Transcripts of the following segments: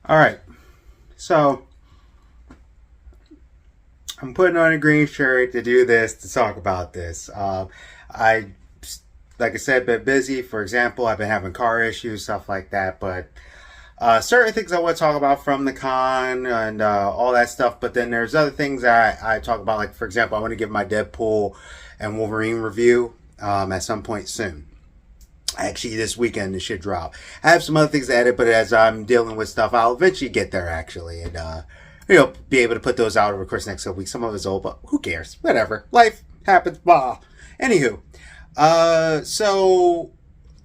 All right. So I'm putting on a green shirt to do this, to talk about this. I, like I said, been busy. For example, I've been having car issues, stuff like that. But certain things I want to talk about from the con and all that stuff. But then there's other things that I talk about. Like, for example, I want to give my Deadpool and Wolverine review at some point soon. Actually, this weekend it should drop. I have some other things to edit, but as I'm dealing with stuff, I'll eventually get there actually, and be able to put those out over the course of the next couple weeks. Some of it's old, but who cares? Whatever. Life happens. Blah. Anywho, so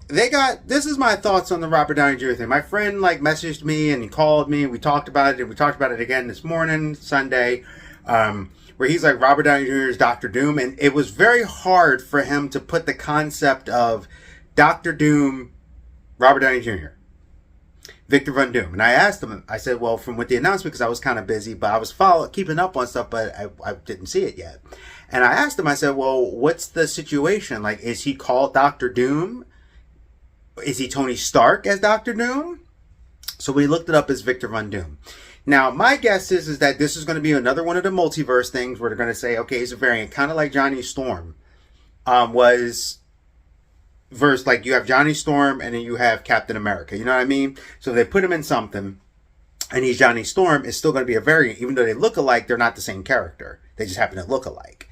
they got. This is my thoughts on the Robert Downey Jr. thing. My friend messaged me and he called me and we talked about it, and we talked about it again this morning, Sunday. Where he's like, Robert Downey Jr. is Doctor Doom, and it was very hard for him to put the concept of Doctor Doom, Robert Downey Jr., Victor Von Doom. And I asked him, I said, well, from with the announcement, because I was kind of busy, but I was keeping up on stuff, but I didn't see it yet. And I asked him, I said, well, what's the situation? Like, is he called Doctor Doom? Is he Tony Stark as Doctor Doom? So we looked it up as Victor Von Doom. Now, my guess is that this is going to be another one of the multiverse things where they're going to say, okay, he's a variant, kind of like Johnny Storm was. Versus, like, you have Johnny Storm and then you have Captain America. You know what I mean? So if they put him in something and he's Johnny Storm, it's still going to be a variant. Even though they look alike, they're not the same character. They just happen to look alike.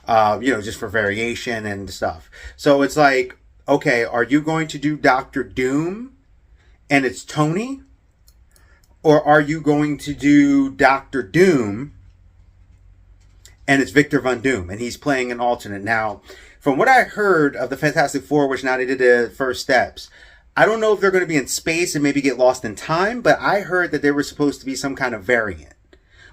Just for variation and stuff. So it's like, okay, are you going to do Doctor Doom and it's Tony? Or are you going to do Doctor Doom and it's Victor Von Doom and he's playing an alternate? Now, from what I heard of the Fantastic Four, which now they did the first steps, I don't know if they're going to be in space and maybe get lost in time, but I heard that they were supposed to be some kind of variant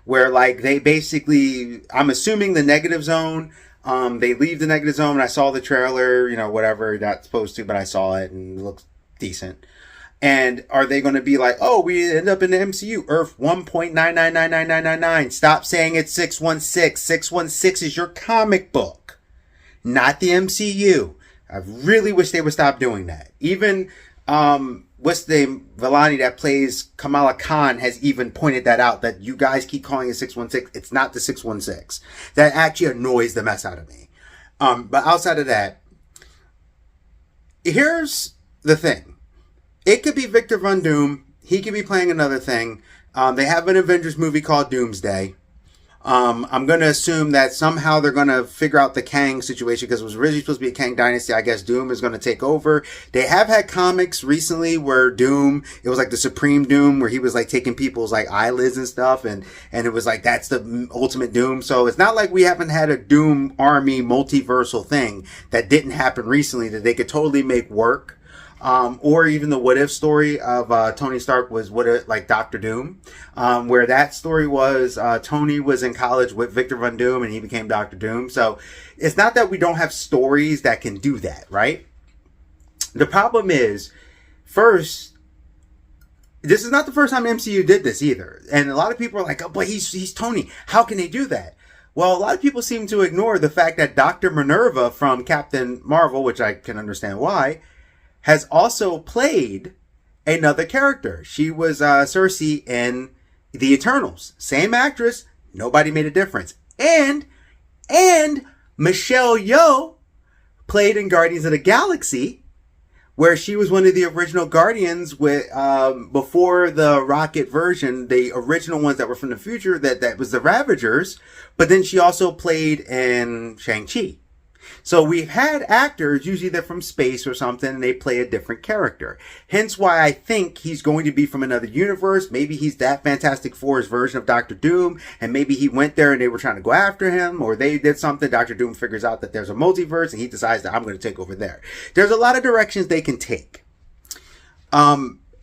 where, like, they basically, I'm assuming the negative zone, they leave the negative zone, and I saw the trailer, whatever, not supposed to, but I saw it and it looks decent. And are they going to be like, oh, we end up in the MCU, Earth 1.9999999, stop saying it's 616, 616 is your comic book, not the MCU. I really wish they would stop doing that. Even, what's the name? Villani that plays Kamala Khan has even pointed that out, that you guys keep calling it 616. It's not the 616. That actually annoys the mess out of me. But outside of that, here's the thing. It could be Victor Von Doom. He could be playing another thing. They have an Avengers movie called Doomsday. I'm going to assume that somehow they're going to figure out the Kang situation, because it was originally supposed to be a Kang dynasty. I guess Doom is going to take over. They have had comics recently where Doom, it was like the Supreme Doom, where he was like taking people's like eyelids and stuff, and it was like, that's the ultimate Doom. So it's not like we haven't had a Doom army multiversal thing that didn't happen recently that they could totally make work. Or even the what if story of Tony Stark was like Doctor Doom, where that story was Tony was in college with Victor Von Doom and he became Doctor Doom. So it's not that we don't have stories that can do that, right? The problem is, first, this is not the first time MCU did this either, and a lot of people are like, oh, but he's Tony. How can they do that? Well, a lot of people seem to ignore the fact that Dr. Minerva from Captain Marvel, which I can understand why, has also played another character. She was Cersei in The Eternals. Same actress. Nobody made a difference. And Michelle Yeoh played in Guardians of the Galaxy, where she was one of the original Guardians with before the Rocket version, the original ones that were from the future, that was the Ravagers. But then she also played in Shang-Chi. So we've had actors, usually they're from space or something, and they play a different character. Hence why I think he's going to be from another universe. Maybe he's that Fantastic Four's version of Doctor Doom, and maybe he went there and they were trying to go after him, or they did something. Doctor Doom figures out that there's a multiverse, and he decides that I'm going to take over there. There's a lot of directions they can take.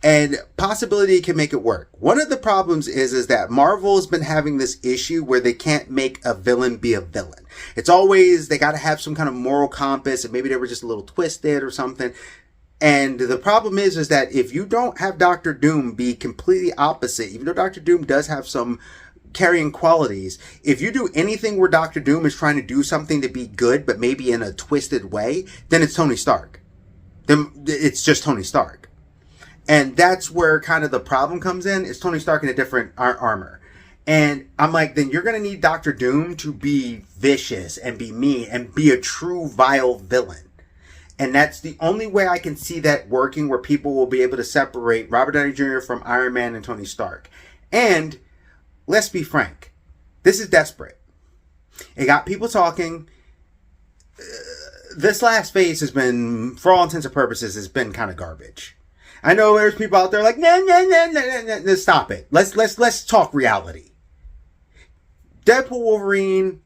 And possibility can make it work. One of the problems is that Marvel has been having this issue where they can't make a villain be a villain. It's always, they got to have some kind of moral compass, and maybe they were just a little twisted or something. And the problem is that if you don't have Doctor Doom be completely opposite, even though Doctor Doom does have some carrying qualities, if you do anything where Doctor Doom is trying to do something to be good, but maybe in a twisted way, then it's Tony Stark. Then it's just Tony Stark. And that's where kind of the problem comes in, is Tony Stark in a different armor. And I'm like, then you're going to need Doctor Doom to be vicious and be mean and be a true vile villain. And that's the only way I can see that working, where people will be able to separate Robert Downey Jr. from Iron Man and Tony Stark. And let's be frank, this is desperate. It got people talking. This last phase has been, for all intents and purposes, has been kind of garbage. I know there's people out there like, nah, stop it. Let's talk reality. Deadpool, Wolverine,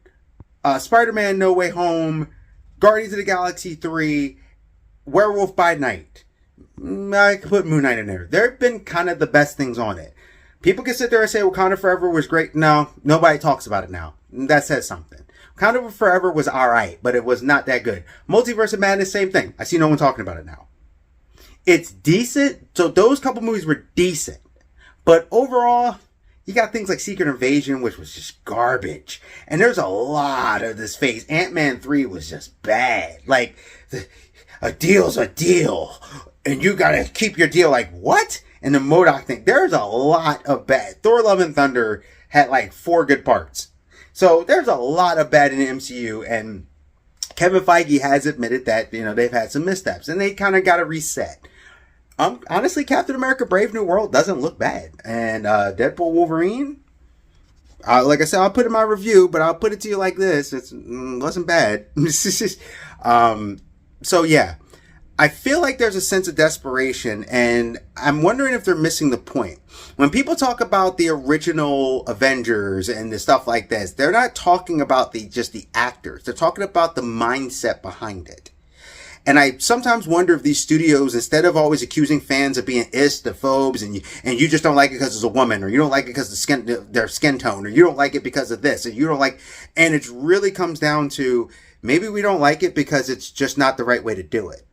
Spider-Man No Way Home, Guardians of the Galaxy 3, Werewolf by Night. I could put Moon Knight in there. They've been kind of the best things on it. People can sit there and say Wakanda Forever was great. No, nobody talks about it now. That says something. Wakanda Forever was alright, but it was not that good. Multiverse of Madness, same thing. I see no one talking about it now. It's decent. So those couple movies were decent. But overall, you got things like Secret Invasion, which was just garbage. And there's a lot of this phase. Ant-Man 3 was just bad. Like, a deal's a deal. And you gotta keep your deal. Like, what? And the MODOK thing. There's a lot of bad. Thor Love and Thunder had like 4 good parts. So there's a lot of bad in the MCU. And Kevin Feige has admitted that, they've had some missteps. And they kind of got to reset. Honestly, Captain America Brave New World doesn't look bad. And Deadpool Wolverine, like I said, I'll put in my review, but I'll put it to you like this. It wasn't bad. So yeah, I feel like there's a sense of desperation, and I'm wondering if they're missing the point. When people talk about the original Avengers and the stuff like this, they're not talking about just the actors. They're talking about the mindset behind it. And I sometimes wonder if these studios, instead of always accusing fans of being istophobes and you just don't like it because it's a woman, or you don't like it because of their skin tone, or you don't like it because of this, and you don't like, and it really comes down to, maybe we don't like it because it's just not the right way to do it.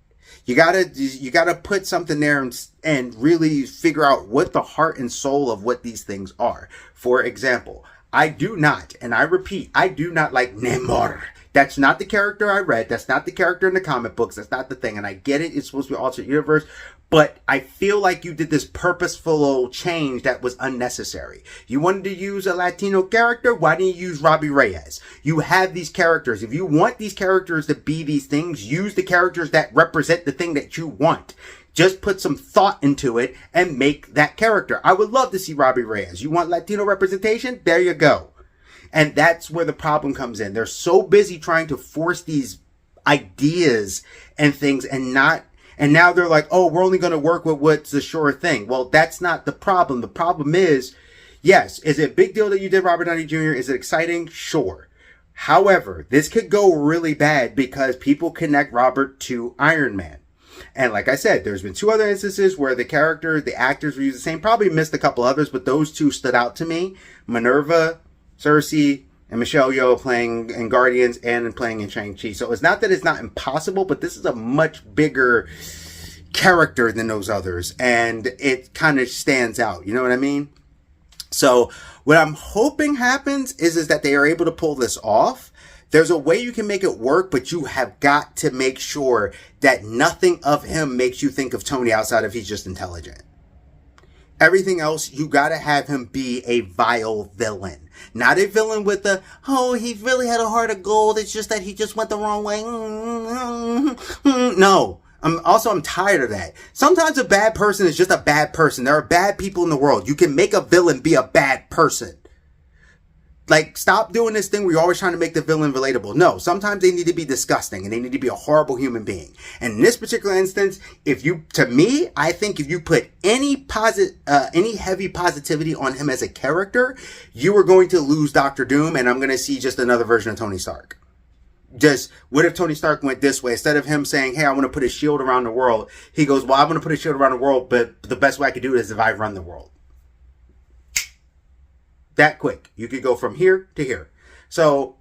You gotta put something there and really figure out what the heart and soul of what these things are. For example, I do not, and I repeat, I do not like Namor. That's not the character I read. That's not the character in the comic books. That's not the thing. And I get it. It's supposed to be alternate universe. But I feel like you did this purposeful change that was unnecessary. You wanted to use a Latino character? Why didn't you use Robbie Reyes? You have these characters. If you want these characters to be these things, use the characters that represent the thing that you want. Just put some thought into it and make that character. I would love to see Robbie Reyes. You want Latino representation? There you go. And that's where the problem comes in. They're so busy trying to force these ideas and things and now they're like, oh, we're only going to work with what's the sure thing. Well, that's not the problem. The problem is, yes, is it a big deal that you did Robert Downey Jr.? Is it exciting? Sure. However, this could go really bad because people connect Robert to Iron Man. And like I said, there's been 2 other instances where the actors were used the same. Probably missed a couple others, but those 2 stood out to me. Minerva, Cersei, and Michelle Yeoh playing in Guardians and playing in Shang-Chi. So it's not that it's not impossible, but this is a much bigger character than those others. And it kind of stands out. You know what I mean? So what I'm hoping happens is that they are able to pull this off. There's a way you can make it work, but you have got to make sure that nothing of him makes you think of Tony outside of he's just intelligent. Everything else, you gotta have him be a vile villain. Not a villain with he really had a heart of gold, it's just that he just went the wrong way. No. I'm tired of that. Sometimes a bad person is just a bad person. There are bad people in the world. You can make a villain be a bad person. Like, stop doing this thing where you're always trying to make the villain relatable. No, sometimes they need to be disgusting and they need to be a horrible human being. And in this particular instance, I think if you put any heavy positivity on him as a character, you are going to lose Doctor Doom, and I'm going to see just another version of Tony Stark. Just, what if Tony Stark went this way? Instead of him saying, hey, I want to put a shield around the world, he goes, well, I'm going to put a shield around the world, but the best way I could do it is if I run the world. That quick. You could go from here to here. So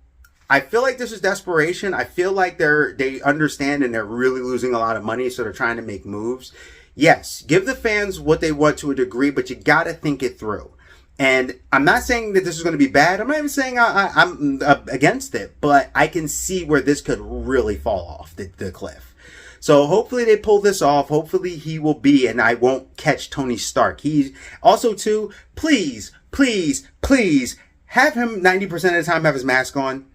I feel like this is desperation. I feel like they understand and they're really losing a lot of money, so they're trying to make moves. Yes, give the fans what they want to a degree, but you got to think it through. And I'm not saying that this is going to be bad. I'm not even saying I'm against it, but I can see where this could really fall off the cliff. So hopefully they pull this off. Hopefully he will be, and I won't catch Tony Stark. He's also too, please, please, please have him 90% of the time have his mask on.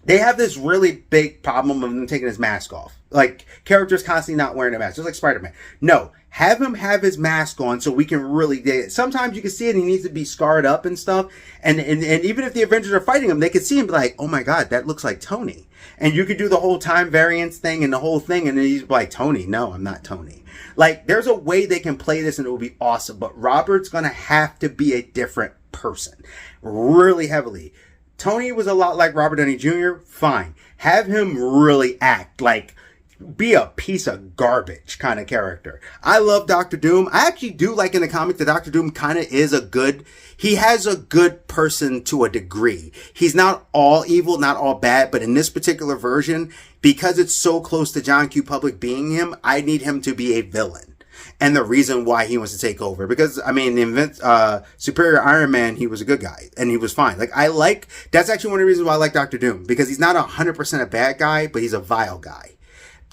They have this really big problem of him taking his mask off. Like, characters constantly not wearing a mask, just like Spider-Man. No, have him have his mask on so we can really... Sometimes you can see it, he needs to be scarred up and stuff. And even if the Avengers are fighting him, they could see him be like, oh my god, that looks like Tony. And you could do the whole time variance thing and the whole thing, and then he's like, Tony, no, I'm not Tony. Like, there's a way they can play this and it will be awesome. But Robert's going to have to be a different person. Really heavily. Tony was a lot like Robert Downey Jr. Fine. Have him really act like, be a piece of garbage kind of character. I love Doctor Doom. I actually do like in the comic that Doctor Doom kind of is he has a good person to a degree. He's not all evil, not all bad, but in this particular version, because it's so close to John Q. Public being him, I need him to be a villain. And the reason why he wants to take over. Because, I mean, Superior Iron Man, he was a good guy. And he was fine. That's actually one of the reasons why I like Doctor Doom. Because he's not 100% a bad guy, but he's a vile guy.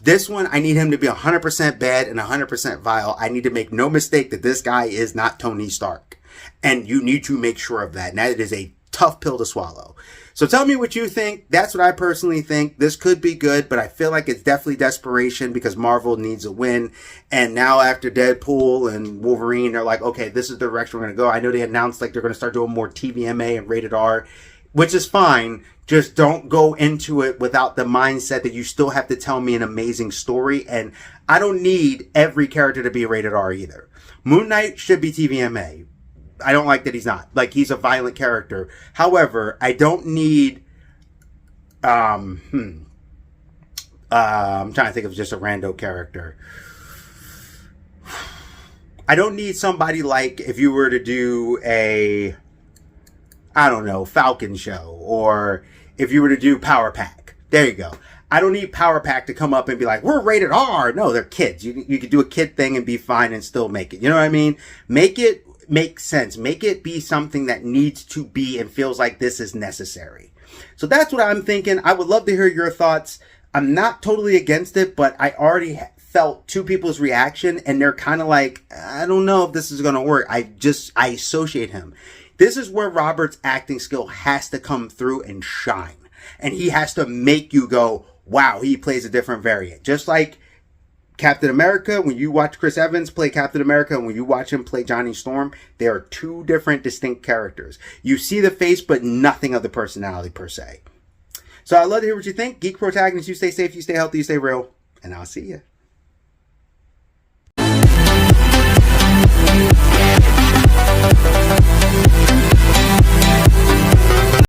This one, I need him to be 100% bad and 100% vile. I need to make no mistake that this guy is not Tony Stark. And you need to make sure of that. And that is a tough pill to swallow. So tell me what you think. That's what I personally think. This could be good, but I feel like it's definitely desperation because Marvel needs a win. And now after Deadpool and Wolverine, they're like, okay, this is the direction we're going to go. I know they announced like they're going to start doing more TVMA and rated R, which is fine. Just don't go into it without the mindset that you still have to tell me an amazing story. And I don't need every character to be rated R either. Moon Knight should be TVMA. I don't like that he's not. Like, he's a violent character. However, I don't need... I'm trying to think of just a rando character. I don't need somebody like if you were to do a... I don't know, Falcon show. Or if you were to do Power Pack. There you go. I don't need Power Pack to come up and be like, we're rated R. No, they're kids. You could do a kid thing and be fine and still make it. You know what I mean? Make it make sense. Make it be something that needs to be and feels like this is necessary. So that's what I'm thinking. I would love to hear your thoughts. I'm not totally against it, but I already felt two people's reaction and they're kind of like, I don't know if this is going to work. I associate him. This is where Robert's acting skill has to come through and shine. And he has to make you go, wow, he plays a different variant. Just like Captain America, when you watch Chris Evans play Captain America and when you watch him play Johnny Storm, they are two different distinct characters. You see the face, but nothing of the personality per se. So I'd love to hear what you think. Geek Protagonists, you stay safe, you stay healthy, you stay real, and I'll see you.